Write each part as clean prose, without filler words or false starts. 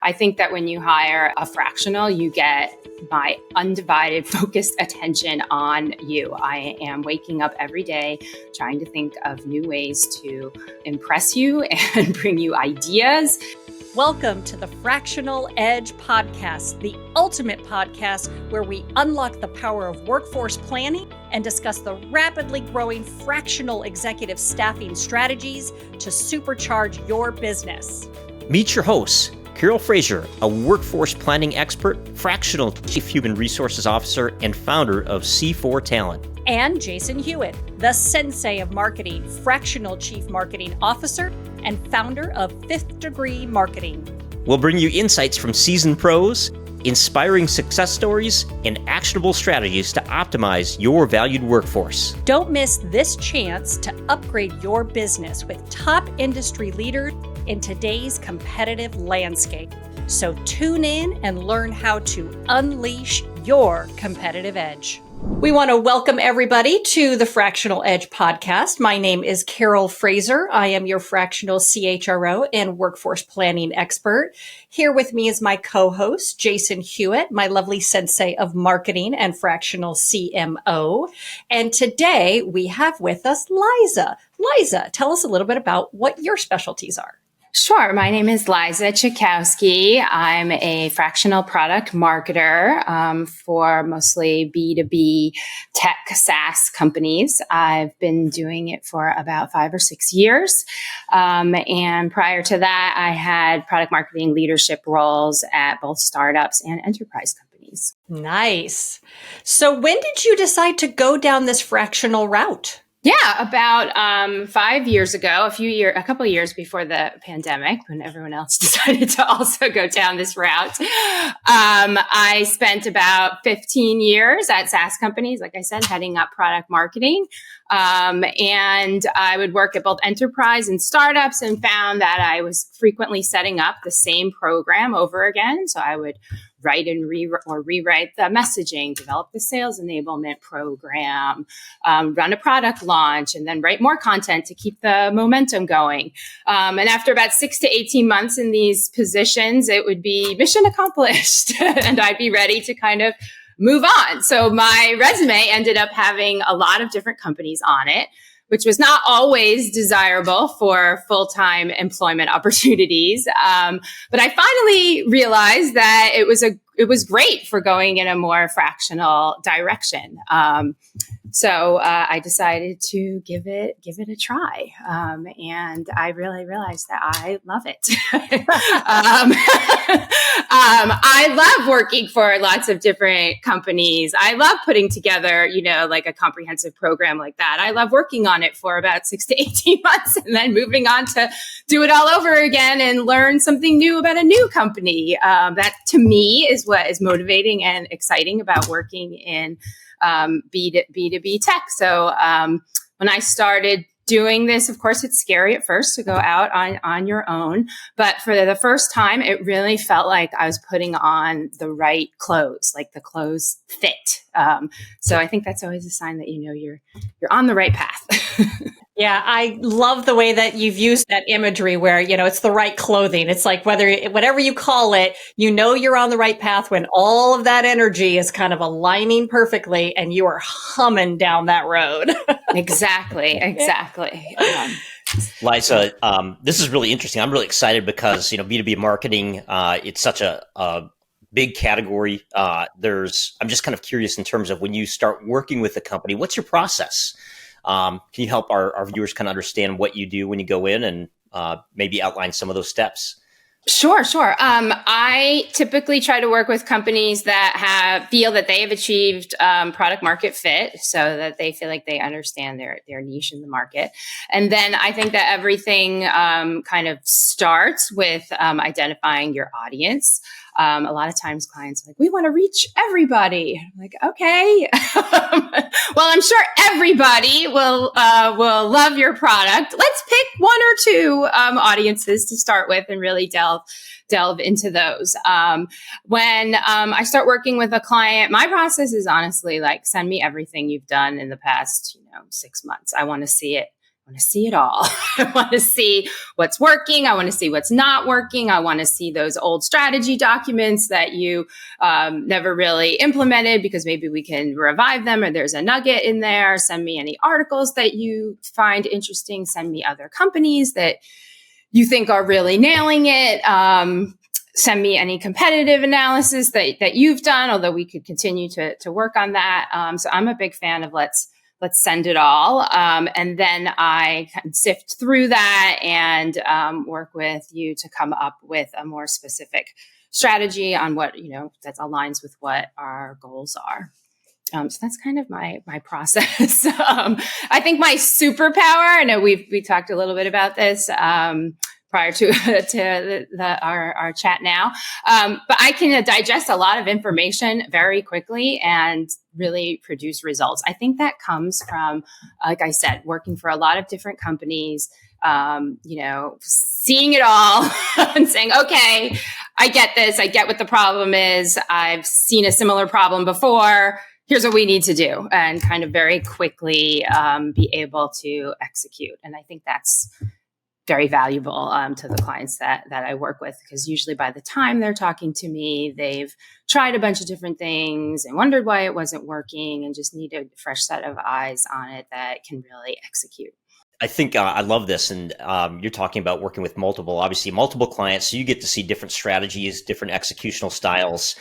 I think that when you hire a fractional, you get my undivided, focused attention on you. I am waking up every day trying to think of new ways to impress you and bring you ideas. Welcome to the Fractional Edge Podcast, the ultimate podcast where we unlock the power of workforce planning and discuss the rapidly growing fractional executive staffing strategies to supercharge your business. Meet your hosts, Carol Fraser, a workforce planning expert, fractional chief human resources officer, and founder of C4 Talent. And Jason Huett, the sensei of marketing, fractional chief marketing officer, and founder of Fifth Degree Marketing. We'll bring you insights from seasoned pros, inspiring success stories, and actionable strategies to optimize your valued workforce. Don't miss this chance to upgrade your business with top industry leaders in today's competitive landscape. So tune in and learn how to unleash your competitive edge. We want to welcome everybody to the Fractional Edge Podcast. My name is Carol Fraser. I am your fractional CHRO and workforce planning expert. Here with me is my co-host, Jason Huett, my lovely sensei of marketing and fractional CMO. And today we have with us Liza. Liza, tell us a little bit about what your specialties are. Sure. My name is Liza Cichowski. I'm a fractional product marketer for mostly B2B Tech SaaS companies. I've been doing it for about 5 or 6 years. And prior to that, I had product marketing leadership roles at both startups and enterprise companies. Nice. So when did you decide to go down this fractional route? Yeah, about 5 years ago, a couple of years before the pandemic, when everyone else decided to also go down this route. I spent about 15 years at SaaS companies, like I said, heading up product marketing. And I would work at both enterprise and startups and found that I was frequently setting up the same program over again. So I would write and rewrite the messaging, develop the sales enablement program, run a product launch, and then write more content to keep the momentum going. And after about 6 to 18 months in these positions, it would be mission accomplished and I'd be ready to kind of move on. So my resume ended up having a lot of different companies on it, which was not always desirable for full-time employment opportunities. But I finally realized that it was great for going in a more fractional direction. So I decided to give it a try. And I really realized that I love it. I love working for lots of different companies. I love putting together, like a comprehensive program like that. I love working on it for about 6 to 18 months and then moving on to do it all over again and learn something new about a new company. That to me is what is motivating and exciting about working in B2B tech. So when I started doing this, of course, it's scary at first to go out on your own. But for the first time, it really felt like I was putting on the right clothes, like the clothes fit. So I think that's always a sign that you're on the right path. Yeah, I love the way that you've used that imagery where, it's the right clothing. It's like whatever you call it, you're on the right path when all of that energy is kind of aligning perfectly and you are humming down that road. Exactly. Liza, this is really interesting. I'm really excited because, B2B marketing, it's such a big category. I'm just kind of curious in terms of when you start working with a company, what's your process? Can you help our viewers kind of understand what you do when you go in and maybe outline some of those steps? Sure. I typically try to work with companies that feel that they have achieved product market fit, so that they feel like they understand their niche in the market. And then I think that everything kind of starts with identifying your audience. A lot of times clients are like, we want to reach everybody. I'm like, okay. Well, I'm sure everybody will love your product. Let's pick 1 or 2 audiences to start with and really delve into those. When I start working with a client, my process is honestly like, send me everything you've done in the past 6 months. I want to see it. want to see it all. I want to see what's working. I want to see what's not working. I want to see those old strategy documents that you never really implemented because maybe we can revive them or there's a nugget in there. Send me any articles that you find interesting. Send me other companies that you think are really nailing it. Send me any competitive analysis that you've done, although we could continue to work on that. So I'm a big fan of let's send it all. And then I kind of sift through that and work with you to come up with a more specific strategy on what, that aligns with what our goals are. So that's kind of my process. I think my superpower, I know we talked a little bit about this prior to our chat now. But I can digest a lot of information very quickly and really produce results. I think that comes from, like I said, working for a lot of different companies, seeing it all and saying, okay, I get this. I get what the problem is. I've seen a similar problem before. Here's what we need to do, and kind of very quickly be able to execute. And I think that's very valuable to the clients that I work with, because usually by the time they're talking to me, they've tried a bunch of different things and wondered why it wasn't working and just need a fresh set of eyes on it that can really execute. I think I love this. And you're talking about working with multiple clients. So you get to see different strategies, different executional styles,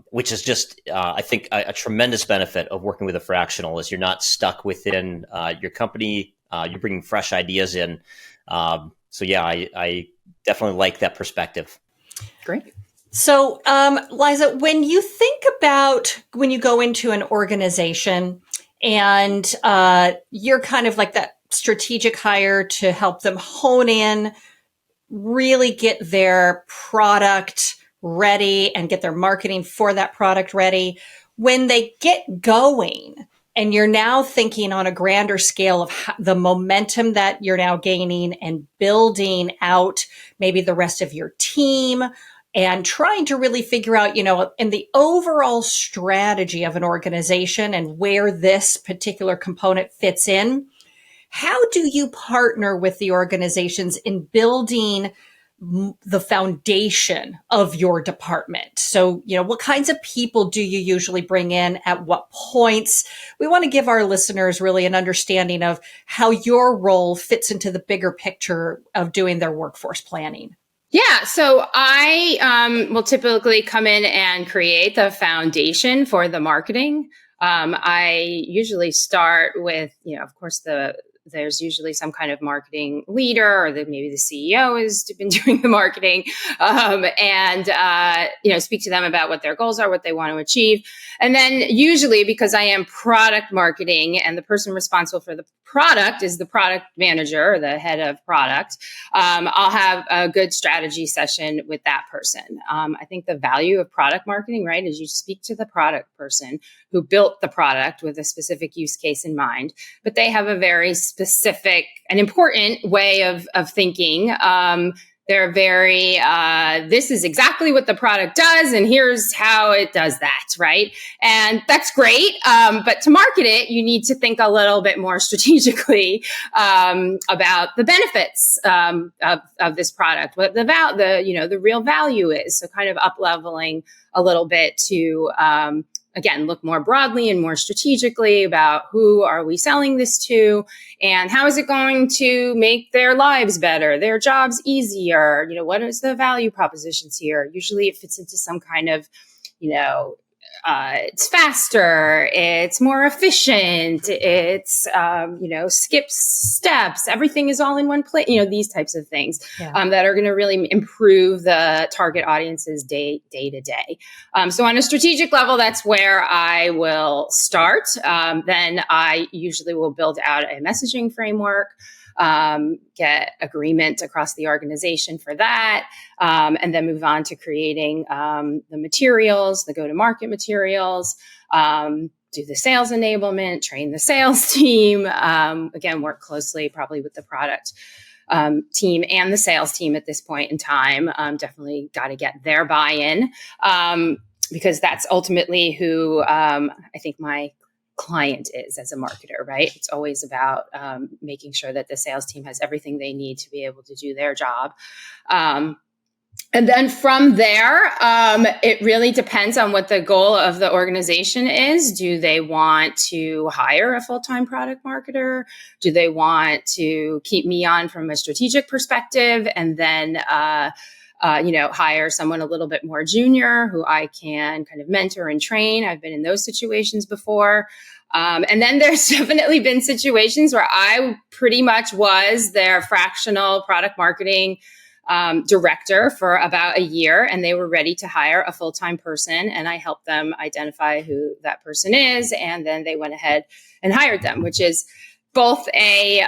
which is just, I think, a tremendous benefit of working with a fractional is you're not stuck within your company. You're bringing fresh ideas in. So yeah, I definitely like that perspective. Great. So, Liza, when you think about when you go into an organization and you're kind of like that strategic hire to help them hone in, really get their product ready and get their marketing for that product ready, when they get going, and you're now thinking on a grander scale of the momentum that you're now gaining and building out maybe the rest of your team and trying to really figure out, in the overall strategy of an organization and where this particular component fits in, how do you partner with the organizations in building the foundation of your department? So, what kinds of people do you usually bring in at what points? We want to give our listeners really an understanding of how your role fits into the bigger picture of doing their workforce planning. Yeah. So I will typically come in and create the foundation for the marketing. I usually start with, of course, there's usually some kind of marketing leader, or maybe the CEO has been doing the marketing, and speak to them about what their goals are, what they want to achieve. And then usually, because I am product marketing and the person responsible for the product is the product manager or the head of product, I'll have a good strategy session with that person. I think the value of product marketing, right, is you speak to the product person who built the product with a specific use case in mind, but they have a very specific and important way of thinking. They're very, this is exactly what the product does, and here's how it does that, right? And that's great. But to market it, you need to think a little bit more strategically about the benefits of this product, what the real value is. So kind of up-leveling a little bit to again, look more broadly and more strategically about who are we selling this to and how is it going to make their lives better, their jobs easier? What is the value propositions here? Usually it fits into some kind of, it's faster, it's more efficient, it's, skips steps, everything is all in one place, these types of things that are going to really improve the target audience's day to day. So on a strategic level, that's where I will start. Then I usually will build out a messaging framework, get agreement across the organization for that, and then move on to creating the materials, the go-to-market materials, do the sales enablement, train the sales team, again, work closely probably with the product team and the sales team at this point in time. Definitely got to get their buy-in because that's ultimately who I think my client is as a marketer, right? It's always about making sure that the sales team has everything they need to be able to do their job. And then from there, it really depends on what the goal of the organization is. Do they want to hire a full-time product marketer? Do they want to keep me on from a strategic perspective and then, hire someone a little bit more junior who I can kind of mentor and train? I've been in those situations before. And then there's definitely been situations where I pretty much was their fractional product marketing director for about a year, and they were ready to hire a full-time person, and I helped them identify who that person is, and then they went ahead and hired them, which is both a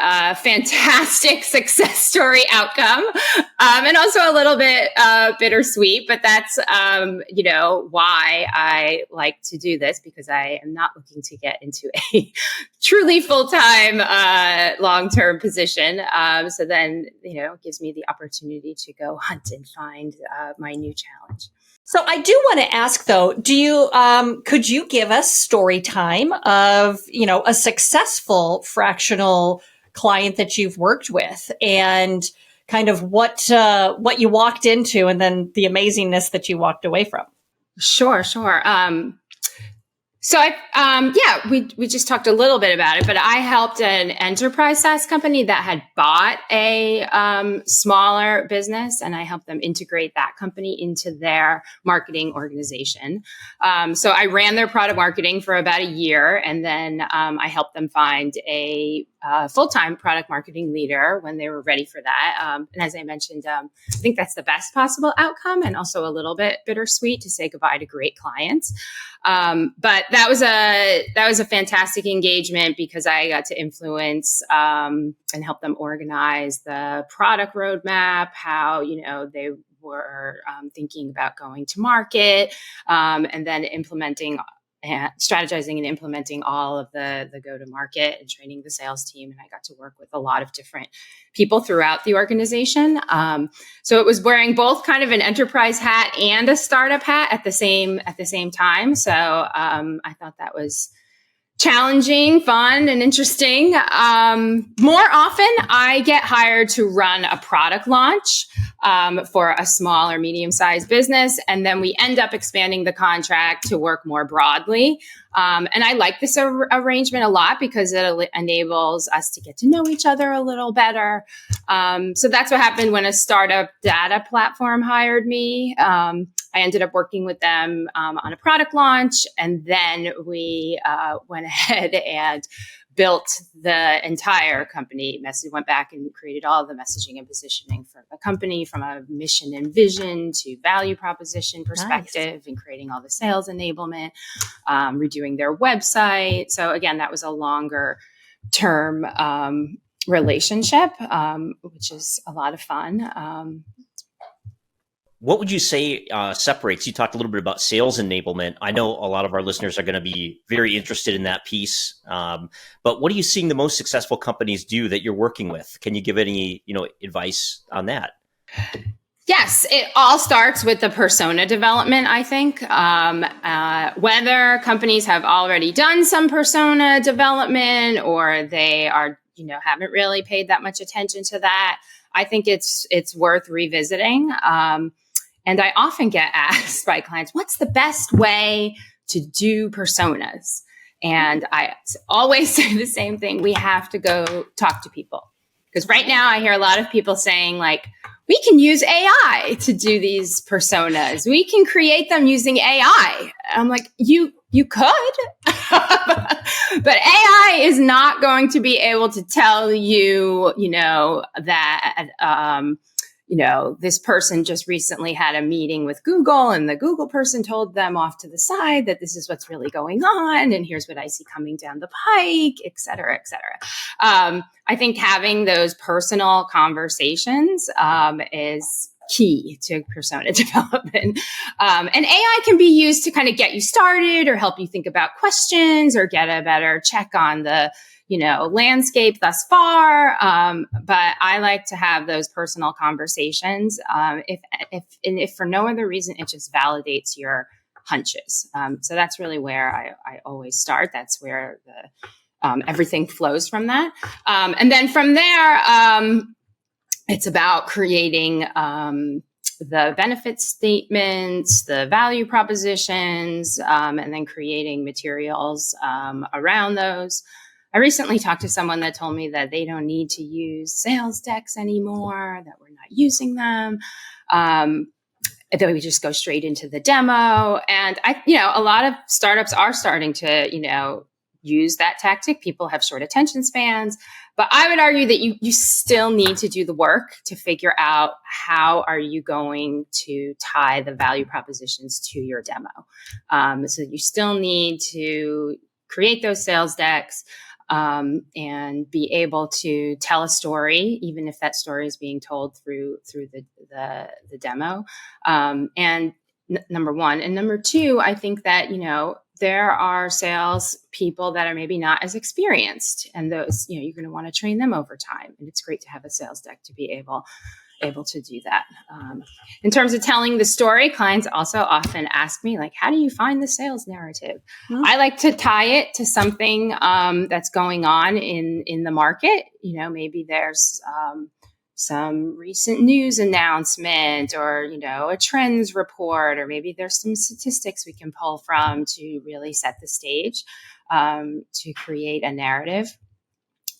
fantastic success story outcome and also a little bit bittersweet, but that's why I like to do this, because I am not looking to get into a truly full-time long-term position. So then it gives me the opportunity to go hunt and find my new challenge. So I do want to ask though, could you give us story time of, a successful fractional client that you've worked with and kind of what you walked into and then the amazingness that you walked away from? Sure. So we just talked a little bit about it, but I helped an enterprise SaaS company that had bought a smaller business, and I helped them integrate that company into their marketing organization. So I ran their product marketing for about a year, and then I helped them find a full-time product marketing leader when they were ready for that. And as I mentioned, I think that's the best possible outcome, and also a little bit bittersweet to say goodbye to great clients. But that was a fantastic engagement because I got to influence and help them organize the product roadmap, how they were thinking about going to market, and then strategizing and implementing all of the go-to-market and training the sales team. And I got to work with a lot of different people throughout the organization. So it was wearing both kind of an enterprise hat and a startup hat at the same time. So I thought that was challenging, fun, and interesting. More often, I get hired to run a product launch for a small or medium-sized business, and then we end up expanding the contract to work more broadly. And I like this arrangement a lot because it enables us to get to know each other a little better. So that's what happened when a startup data platform hired me. I ended up working with them on a product launch, and then we went ahead and built the entire company message, went back and created all the messaging and positioning for the company from a mission and vision to value proposition perspective. Nice. And creating all the sales enablement, redoing their website. So again, that was a longer term relationship, which is a lot of fun. What would you say separates? You talked a little bit about sales enablement. I know a lot of our listeners are going to be very interested in that piece. But what are you seeing the most successful companies do that you're working with? Can you give any advice on that? Yes, it all starts with the persona development, I think. Whether companies have already done some persona development or they are, haven't really paid that much attention to that, I think it's worth revisiting. And I often get asked by clients, what's the best way to do personas? And I always say the same thing. We have to go talk to people. Because right now I hear a lot of people saying like, we can use AI to do these personas. We can create them using AI. I'm like, you could, but AI is not going to be able to tell you, that, this person just recently had a meeting with Google and the Google person told them off to the side that this is what's really going on. And here's what I see coming down the pike, et cetera, et cetera. I think having those personal conversations is key to persona development. And AI can be used to kind of get you started or help you think about questions or get a better check on the landscape thus far. But I like to have those personal conversations. If for no other reason, it just validates your hunches. So that's really where I always start. That's where everything flows from that. And then from there, it's about creating the benefit statements, the value propositions, and then creating materials around those. I recently talked to someone that told me that they don't need to use sales decks anymore, that we're not using them. That we just go straight into the demo. And a lot of startups are starting to, use that tactic. People have short attention spans, but I would argue that you still need to do the work to figure out how are you going to tie the value propositions to your demo. So you still need to create those sales decks, and be able to tell a story, even if that story is being told through the demo. Number one. And number two, I think that, there are sales people that are maybe not as experienced, and those, you're going to want to train them over time. And it's great to have a sales deck to be able to do that. In terms of telling the story, clients also often ask me, like, how do you find the sales narrative? Mm-hmm. I like to tie it to something that's going on in the market. Maybe there's some recent news announcement, or, a trends report, or maybe there's some statistics we can pull from to really set the stage to create a narrative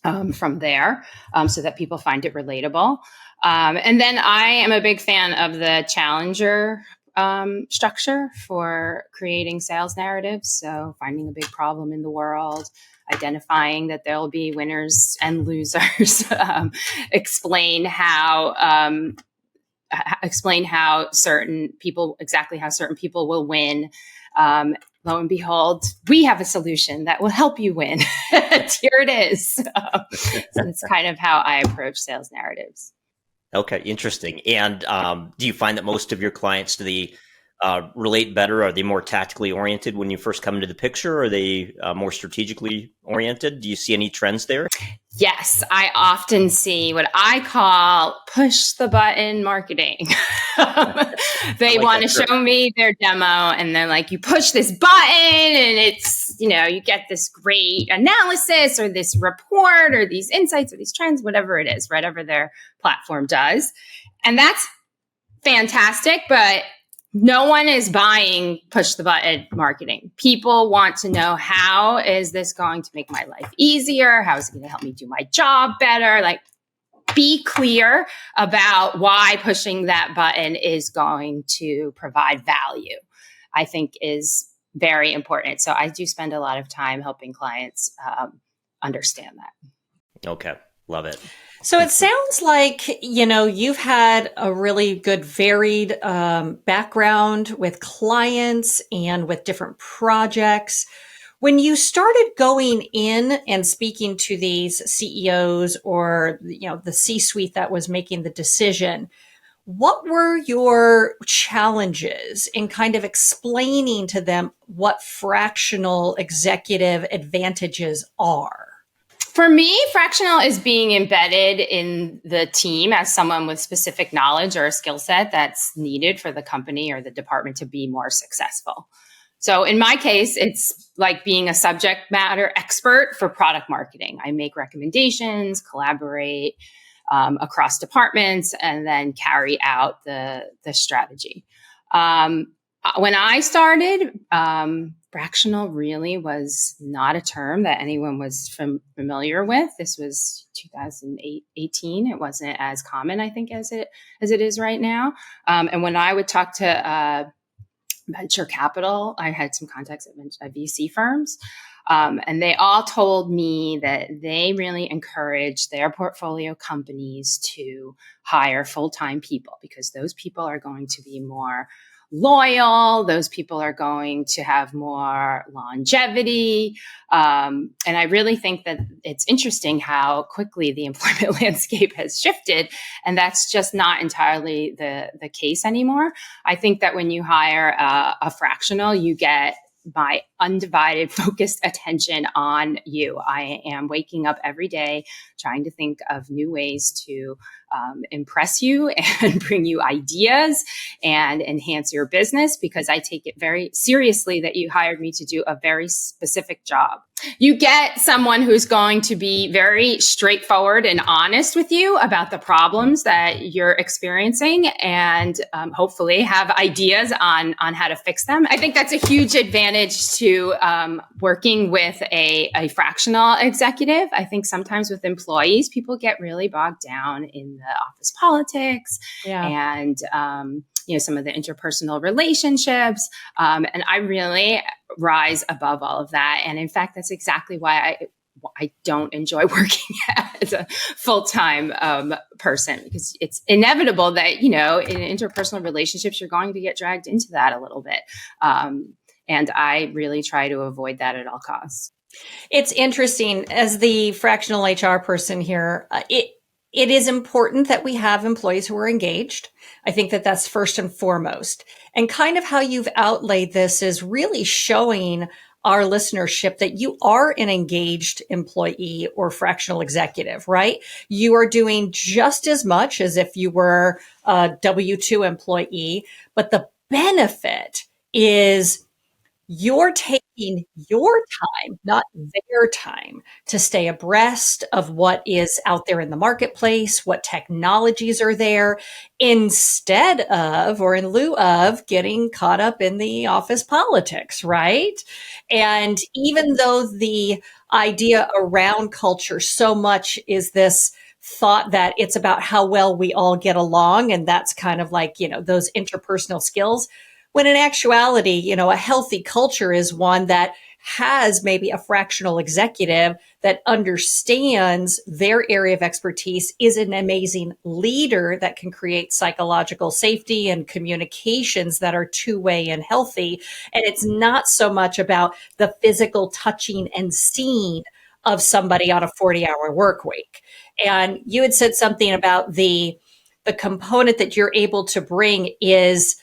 from there, so that people find it relatable. And then I am a big fan of the challenger structure for creating sales narratives. So finding a big problem in the world, identifying that there'll be winners and losers, explain how certain people will win. Lo and behold, we have a solution that will help you win. Here it is. So it's kind of how I approach sales narratives. Okay, interesting. And do you find that most of your clients, do they relate better? Are they more tactically oriented when you first come into the picture? Or are they more strategically oriented? Do you see any trends there? Yes, I often see what I call push the button marketing. They want to show me their demo, and they're like, you push this button and it's, you get this great analysis or this report or these insights or these trends, whatever it is, whatever their platform does. And that's fantastic, but no one is buying push the button marketing. People want to know, how is this going to make my life easier? How is it going to help me do my job better? Like, be clear about why pushing that button is going to provide value, I think is very important. So I do spend a lot of time helping clients understand that. Okay. Love it. So it sounds like, you've had a really good varied background with clients and with different projects. When you started going in and speaking to these CEOs or, the C-suite that was making the decision, what were your challenges in kind of explaining to them what fractional executive advantages are? For me, fractional is being embedded in the team as someone with specific knowledge or a skill set that's needed for the company or the department to be more successful. So in my case, it's like being a subject matter expert for product marketing. I make recommendations, collaborate across departments, and then carry out the strategy. When I started, fractional really was not a term that anyone was familiar with. This was 2018. It wasn't as common, I think, as it is right now. And when I would talk to venture capital, I had some contacts at VC firms, and they all told me that they really encourage their portfolio companies to hire full-time people, because those people are going to be more loyal. Those people are going to have more longevity. And I really think that it's interesting how quickly the employment landscape has shifted. And that's just not entirely the case anymore. I think that when you hire a fractional, you get my undivided, focused attention on you. I am waking up every day trying to think of new ways to impress you and bring you ideas and enhance your business, because I take it very seriously that you hired me to do a very specific job. You get someone who's going to be very straightforward and honest with you about the problems that you're experiencing, and hopefully have ideas on how to fix them. I think that's a huge advantage to working with a fractional executive. I think sometimes with employees, people get really bogged down in the office politics and some of the interpersonal relationships. And I really rise above all of that. And in fact, that's exactly why I don't enjoy working as a full-time person, because it's inevitable that, in interpersonal relationships, you're going to get dragged into that a little bit. And I really try to avoid that at all costs. It's interesting, as the fractional HR person here, it is important that we have employees who are engaged. I think that that's first and foremost. And kind of how you've outlaid this is really showing our listenership that you are an engaged employee or fractional executive, right? You are doing just as much as if you were a W-2 employee, but the benefit is you're taking your time, not their time, to stay abreast of what is out there in the marketplace, what technologies are there, instead of, or in lieu of, getting caught up in the office politics, right? And even though the idea around culture so much is this thought that it's about how well we all get along, and that's kind of like, those interpersonal skills, when in actuality, a healthy culture is one that has maybe a fractional executive that understands their area of expertise, is an amazing leader that can create psychological safety and communications that are two-way and healthy. And it's not so much about the physical touching and seeing of somebody on a 40-hour work week. And you had said something about the component that you're able to bring is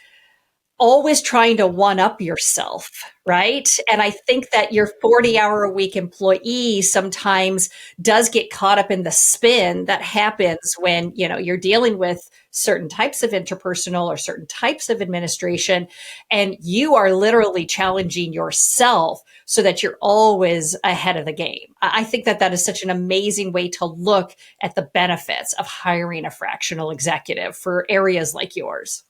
always trying to one up yourself, right? And I think that your 40-hour-a-week employee sometimes does get caught up in the spin that happens when, you're dealing with certain types of interpersonal or certain types of administration, and you are literally challenging yourself so that you're always ahead of the game. I think that is such an amazing way to look at the benefits of hiring a fractional executive for areas like yours.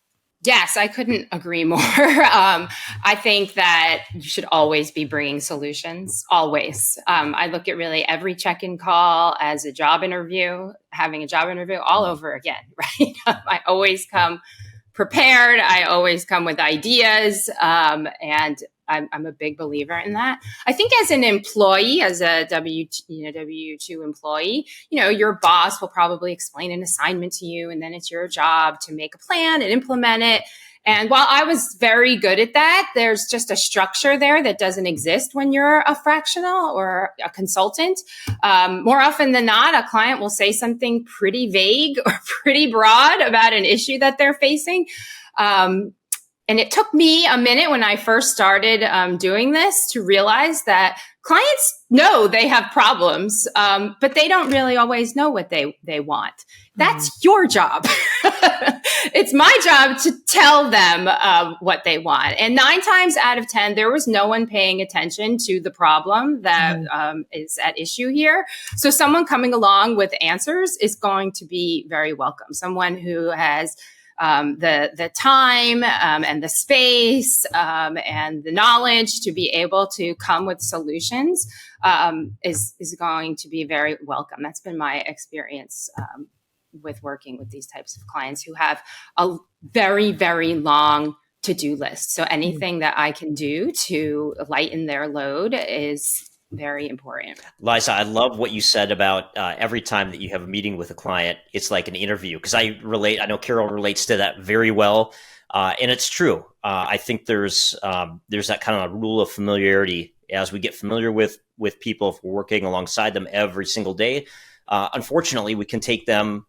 Yes, I couldn't agree more. I think that you should always be bringing solutions, always. I look at really every check-in call as a job interview, having a job interview all over again, right? I always come prepared. I always come with ideas, and I'm a big believer in that. I think as an employee, as a W-2 employee, your boss will probably explain an assignment to you, and then it's your job to make a plan and implement it. And while I was very good at that, there's just a structure there that doesn't exist when you're a fractional or a consultant. More often than not, a client will say something pretty vague or pretty broad about an issue that they're facing. And it took me a minute when I first started doing this to realize that clients know they have problems, but they don't really always know what they want. That's your job. It's my job to tell them what they want. And 9 times out of 10, there was no one paying attention to the problem that is at issue here. So someone coming along with answers is going to be very welcome. Someone who has the time and the space and the knowledge to be able to come with solutions is going to be very welcome. That's been my experience with working with these types of clients who have a very, very long to-do list. So anything that I can do to lighten their load is very important. Liza, I love what you said about every time that you have a meeting with a client, it's like an interview. Because I know Carol relates to that very well. And it's true. I think there's that kind of rule of familiarity. As we get familiar with people, if we're working alongside them every single day, unfortunately, we can take them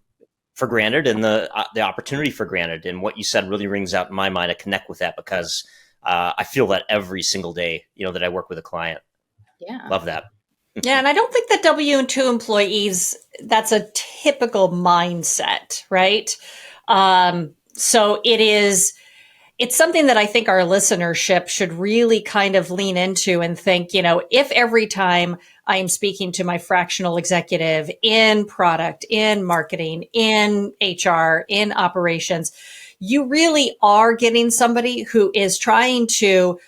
for granted and the opportunity for granted. And what you said really rings out in my mind. I connect with that because I feel that every single day, that I work with a client. Yeah. Love that. Yeah. And I don't think that W-2 employees, that's a typical mindset, right? So it's something that I think our listenership should really kind of lean into and think, if every time I am speaking to my fractional executive in product, in marketing, in HR, in operations, you really are getting somebody who is trying to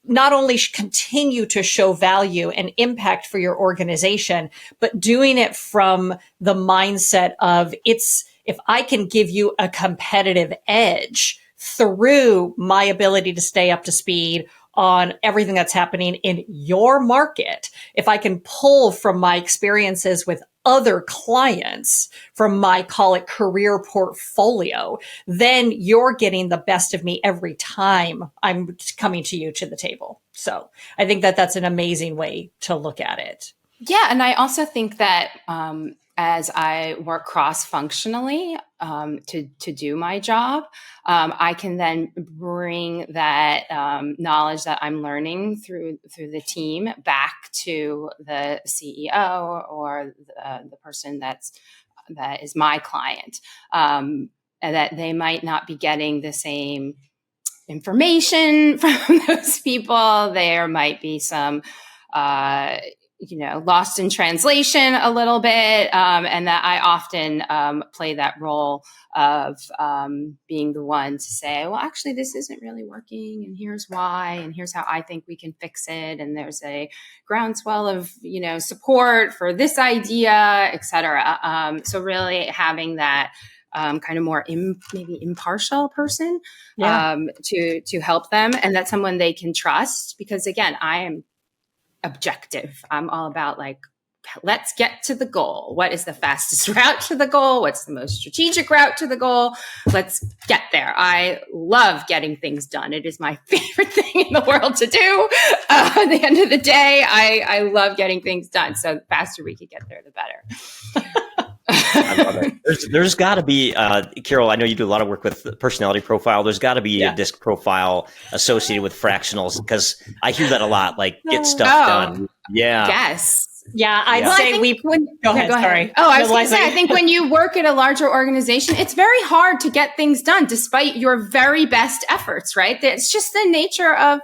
not only continue to show value and impact for your organization, but doing it from the mindset of if I can give you a competitive edge through my ability to stay up to speed on everything that's happening in your market, if I can pull from my experiences with other clients from my, call it, career portfolio, then you're getting the best of me every time I'm coming to you to the table. So I think that that's an amazing way to look at it. Yeah. And I also think that as I work cross-functionally to do my job, I can then bring that knowledge that I'm learning through the team back to the CEO or the person that is my client, and that they might not be getting the same information from those people. There might be some lost in translation a little bit. And that I often play that role of being the one to say, well, actually, this isn't really working. And here's why. And here's how I think we can fix it. And there's a groundswell of, support for this idea, et cetera. So really having that kind of more maybe impartial person to help them. And that's someone they can trust, because again, I am objective. I'm all about let's get to the goal. What is the fastest route to the goal? What's the most strategic route to the goal? Let's get there. I love getting things done. It is my favorite thing in the world to do. At the end of the day, I love getting things done. So the faster we could get there, the better. I love it. There's got to be, Carol, I know you do a lot of work with the personality profile. There's got to be a disc profile associated with fractionals, because I hear that a lot, get stuff done. Yeah. Yes. Yeah, I'd say go ahead. Sorry. Oh, I was going to say, I think when you work at a larger organization, it's very hard to get things done despite your very best efforts, right? It's just the nature of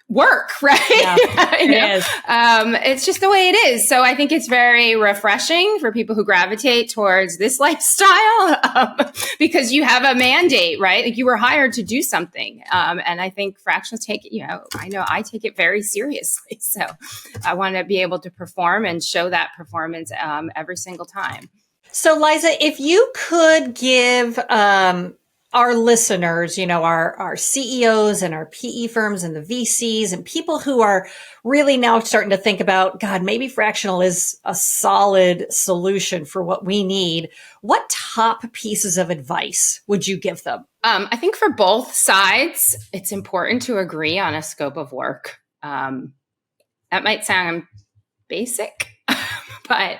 work, right? Yeah, it is. It's just the way it is. So I think it's very refreshing for people who gravitate towards this lifestyle because you have a mandate, right? You were hired to do something. And I think fractionals take it, I know I take it very seriously. So I want to be able to perform and show that performance every single time. So Liza, if you could give our listeners, our CEOs and our PE firms and the VCs and people who are really now starting to think about, God, maybe fractional is a solid solution for what we need. What top pieces of advice would you give them? I think for both sides, it's important to agree on a scope of work. That might sound basic, but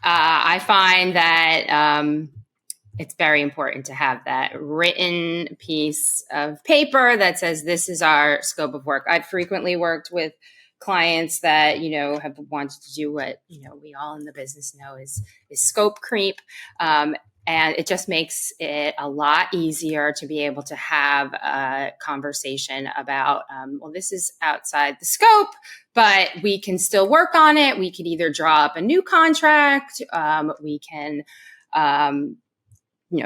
I find that it's very important to have that written piece of paper that says this is our scope of work. I've frequently worked with clients that, have wanted to do what, we all in the business know is scope creep. And it just makes it a lot easier to be able to have a conversation about, well, this is outside the scope, but we can still work on it. We could either draw up a new contract. We can,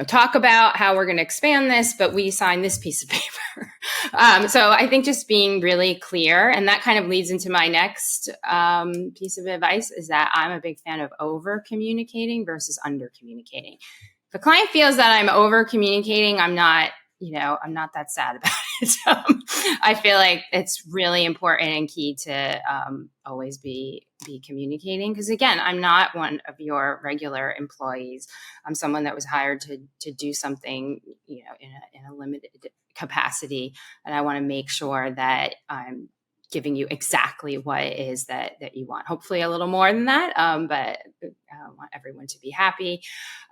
talk about how we're going to expand this, but we sign this piece of paper. So I think just being really clear, and that kind of leads into my next piece of advice, is that I'm a big fan of over communicating versus under communicating. If a client feels that I'm over communicating, I'm not that sad about it. I feel like it's really important and key to always be communicating. Because again, I'm not one of your regular employees. I'm someone that was hired to do something, in a limited capacity, and I want to make sure that I'm giving you exactly what it is that you want. Hopefully, a little more than that, but I want everyone to be happy.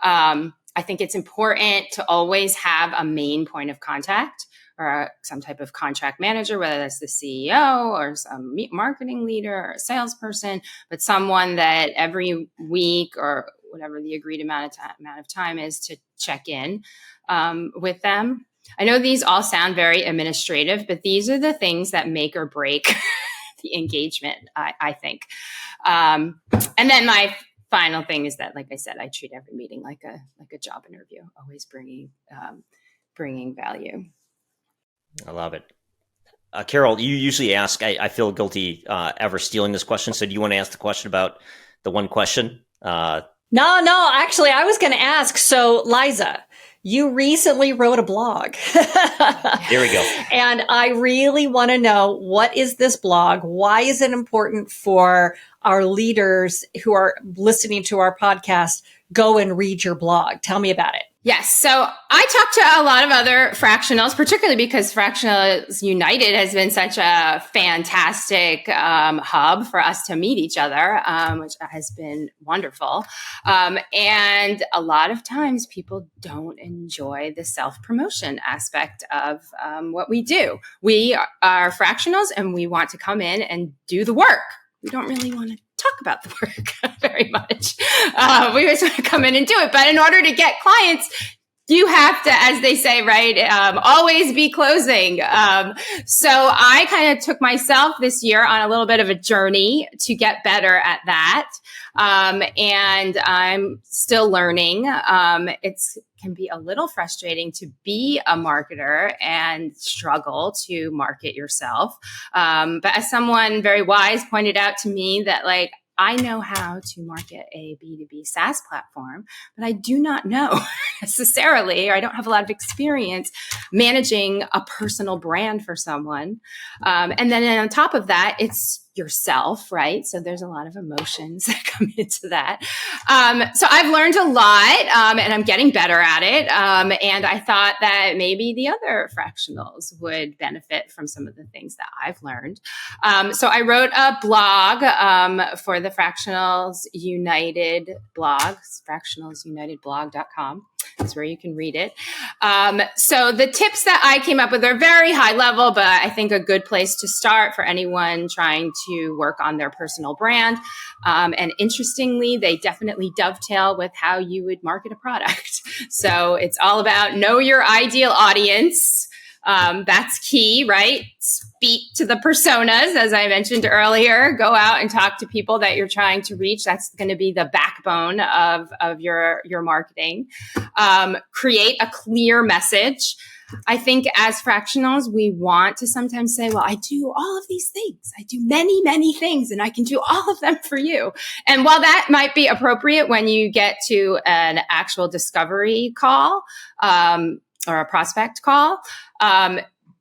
I think it's important to always have a main point of contact, or some type of contract manager, whether that's the CEO or some marketing leader or a salesperson, but someone that every week or whatever the agreed amount of time is to check in with them. I know these all sound very administrative, but these are the things that make or break the engagement, I think. And then my final thing is that, like I said, I treat every meeting like a job interview, always bringing value. I love it. Carol, you usually ask, I feel guilty ever stealing this question. So do you want to ask the question about the one question? No, actually, I was going to ask. So, Liza, you recently wrote a blog. Here we go. And I really want to know, what is this blog? Why is it important for our leaders who are listening to our podcast? Go and read your blog. Tell me about it. Yes. So I talked to a lot of other fractionals, particularly because Fractionals United has been such a fantastic hub for us to meet each other, which has been wonderful. And a lot of times people don't enjoy the self-promotion aspect of what we do. We are fractionals and we want to come in and do the work. We don't really want to talk about the work very much. We just want to come in and do it. But in order to get clients, you have to, as they say, right, always be closing. So I kind of took myself this year on a little bit of a journey to get better at that. And I'm still learning. It can be a little frustrating to be a marketer and struggle to market yourself. But as someone very wise pointed out to me that, like, I know how to market a B2B SaaS platform, but I do not know necessarily, or I don't have a lot of experience managing a personal brand for someone. And then on top of that, it's yourself, right? So there's a lot of emotions that come into that. So I've learned a lot, and I'm getting better at it. And I thought that maybe the other fractionals would benefit from some of the things that I've learned. So I wrote a blog for the Fractionals United blog, fractionalsunitedblog.com. That's where you can read it. So the tips that I came up with are very high level, but I think a good place to start for anyone trying to work on their personal brand. And interestingly, they definitely dovetail with how you would market a product. So it's all about know your ideal audience. That's key, right? Speak to the personas, as I mentioned earlier. Go out and talk to people that you're trying to reach. That's going to be the backbone of your marketing. Create a clear message. I think as fractionals, we want to sometimes say, well, I do all of these things. I do many, many things, and I can do all of them for you. And while that might be appropriate when you get to an actual discovery call, or a prospect call,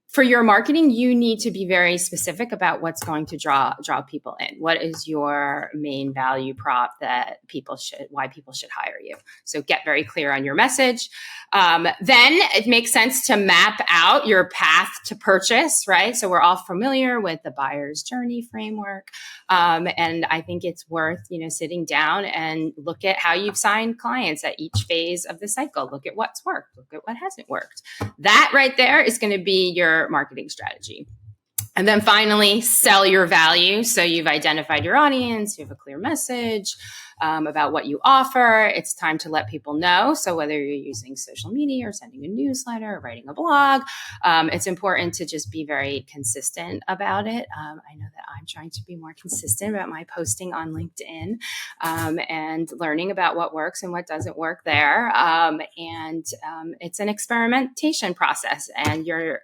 for your marketing, you need to be very specific about what's going to draw people in. What is your main value prop that why people should hire you? So get very clear on your message. Then it makes sense to map out your path to purchase, right? So we're all familiar with the buyer's journey framework. And I think it's worth, sitting down and look at how you've signed clients at each phase of the cycle. Look at what's worked. Look at what hasn't worked. That right there is going to be your marketing strategy. And then finally, sell your value. So you've identified your audience, you have a clear message about what you offer. It's time to let people know. So whether you're using social media or sending a newsletter or writing a blog, it's important to just be very consistent about it. I know that I'm trying to be more consistent about my posting on LinkedIn and learning about what works and what doesn't work there. And it's an experimentation process, and you're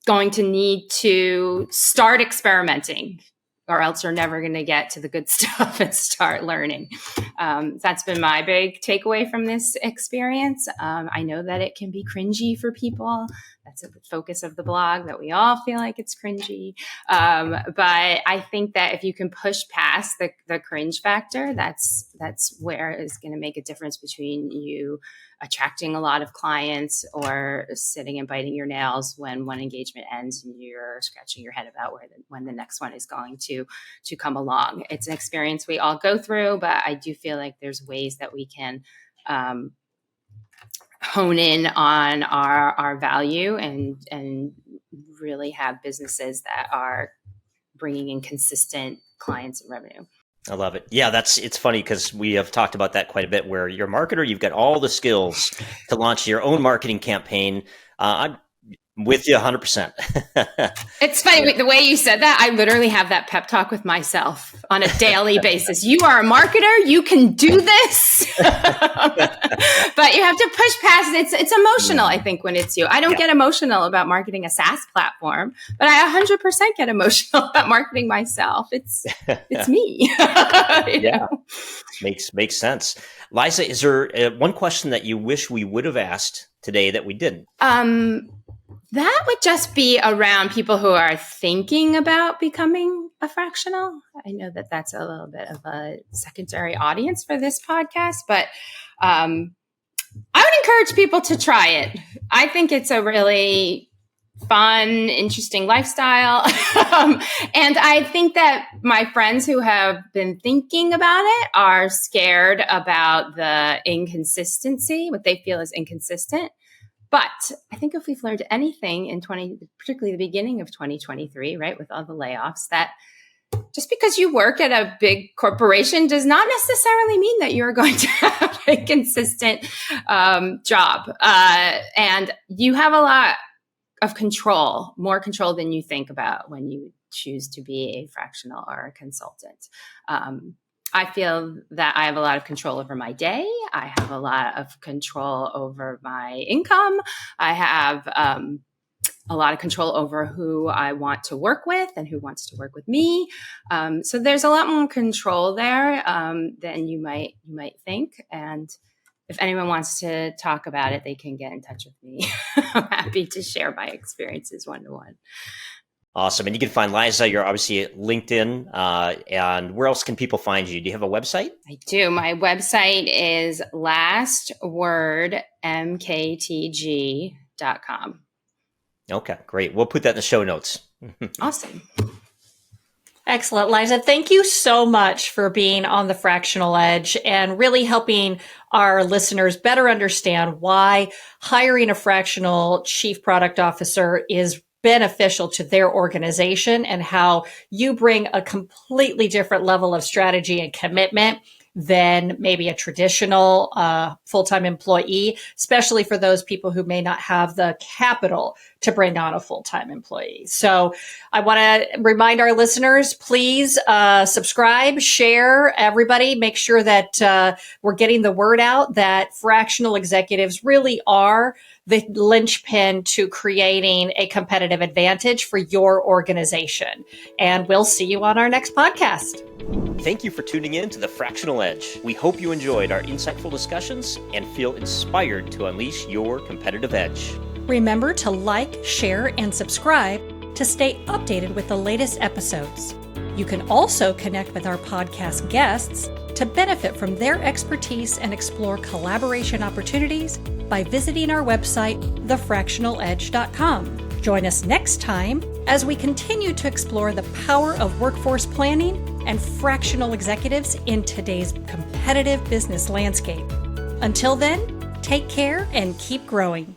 going to need to start experimenting, or else you're never going to get to the good stuff and start learning. That's been my big takeaway from this experience. I know that it can be cringy for people. That's the focus of the blog, that we all feel like it's cringy. But I think that if you can push past the cringe factor, that's where it's going to make a difference between you attracting a lot of clients or sitting and biting your nails when one engagement ends and you're scratching your head about when the next one is going to come along. It's an experience we all go through, but I do feel like there's ways that we can hone in on our value and really have businesses that are bringing in consistent clients and revenue. I love it. Yeah, it's funny because we have talked about that quite a bit, where you're a marketer, you've got all the skills to launch your own marketing campaign. I'm with you 100%. It's funny, the way you said that, I literally have that pep talk with myself on a daily basis. You are a marketer, you can do this. But you have to push past it. It's emotional, I think, when it's you. I don't get emotional about marketing a SaaS platform, but I 100% get emotional about marketing myself. It's me. Yeah. Makes sense. Liza, is there one question that you wish we would have asked today that we didn't? That would just be around people who are thinking about becoming a fractional. I know that that's a little bit of a secondary audience for this podcast, but I would encourage people to try it. I think it's a really fun, interesting lifestyle. And I think that my friends who have been thinking about it are scared about the inconsistency, what they feel is inconsistent. But I think if we've learned anything in particularly the beginning of 2023, right, with all the layoffs, that just because you work at a big corporation does not necessarily mean that you're going to have a consistent job. And you have a lot of control, more control than you think about when you choose to be a fractional or a consultant. I feel that I have a lot of control over my day. I have a lot of control over my income. I have a lot of control over who I want to work with and who wants to work with me. So there's a lot more control there than you might think. And if anyone wants to talk about it, they can get in touch with me. I'm happy to share my experiences one-to-one. Awesome. And you can find Liza, you're obviously at LinkedIn. And where else can people find you? Do you have a website? I do. My website is lastwordmktg.com. Okay, great. We'll put that in the show notes. Awesome. Excellent, Liza. Thank you so much for being on the Fractional Edge and really helping our listeners better understand why hiring a fractional chief product officer is beneficial to their organization and how you bring a completely different level of strategy and commitment than maybe a traditional full-time employee, especially for those people who may not have the capital to bring on a full-time employee. So I want to remind our listeners, please subscribe, share, everybody. Make sure that we're getting the word out that fractional executives really are the linchpin to creating a competitive advantage for your organization. And we'll see you on our next podcast. Thank you for tuning in to the Fractional Edge. We hope you enjoyed our insightful discussions and feel inspired to unleash your competitive edge. Remember to like, share, and subscribe to stay updated with the latest episodes. You can also connect with our podcast guests to benefit from their expertise and explore collaboration opportunities by visiting our website, thefractionaledge.com. Join us next time as we continue to explore the power of workforce planning and fractional executives in today's competitive business landscape. Until then, take care and keep growing.